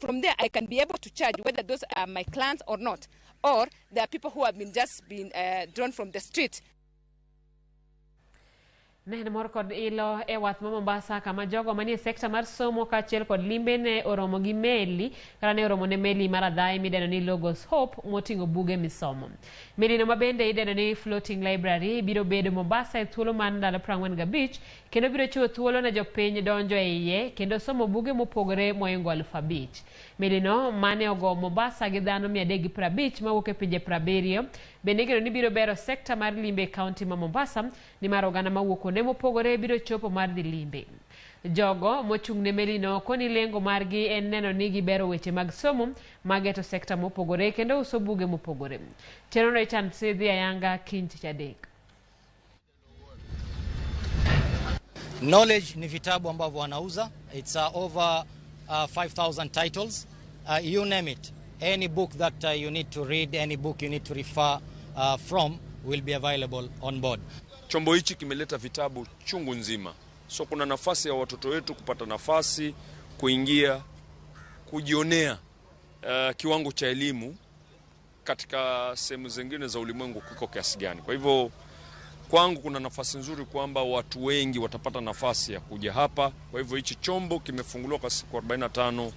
From there, I can be able to judge whether those are my clients or not, or there are people who have been drawn from the street. Nene mor kod ilo wath ma Mombasa kama jogo manie sekta mar somo kaachiel kod limbe ne oromo gi Meli kata ne oromo ne Meli mar adhai mideno ni Logos Hope moting'o buge misomo. Meli no mabende ideno ni Floating Library biro bedo Mombasa e thuolo mar ndalo 45 kendo biro chiwo thuolo ne jopiny donjo e iye kendo somo buge mopogore moingo 5,000. Meli no mane ogo Mombasa gi dhano 350 mawuok e pinje 70 bende igeno ni biro bero sekta mar limbe kaunti ma Mombasa ni mar oganda mawuok kuonde mopogore biro chopo mar dhi limbe. Jogo mochung' ne Meli no koni lengo margi en neno ni gibero weche mag somo mageto sekta mopogore kendo uso buge mopogore. Chenro ichan sidhi ayanga kiny tich adek. Knowledge ni vitabu ambavyo wanauza. It's over 5,000 titles. You name it. Any book that you need to read, any book you need to refer from will be available on board. Chombo hichi kimeleta vitabu chungu nzima. So kuna nafasi ya watoto wetu kupata nafasi, kuingia, kujionea kiwango cha elimu katika sehemu zingine za ulimwengu kiko kiasi gani. Kwa hivyo kwangu kuna nafasi nzuri kwamba watu wengi watapata nafasi ya kuja hapa. Kwa hivyo hichi chombo kimefunguliwa kwa siku 45.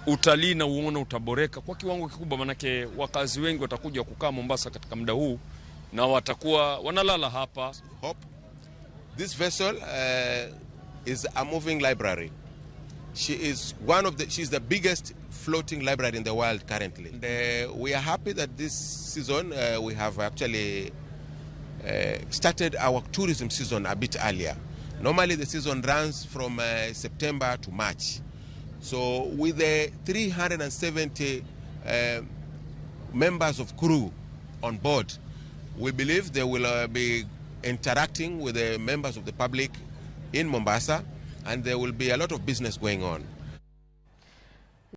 Utalii na uone utaboreka kwa kiwango kikubwa, manake wakazi wengi watakuja kukaa Mombasa katika muda huu na watakuwa wanalala hapa. Hope. This vessel is a moving library. She's the biggest floating library in the world currently. And, we are happy that this season we have actually started our tourism season a bit earlier. Normally the season runs from September to March. So with the 370 members of crew on board, we believe they will be interacting with the members of the public in Mombasa, and there will be a lot of business going on.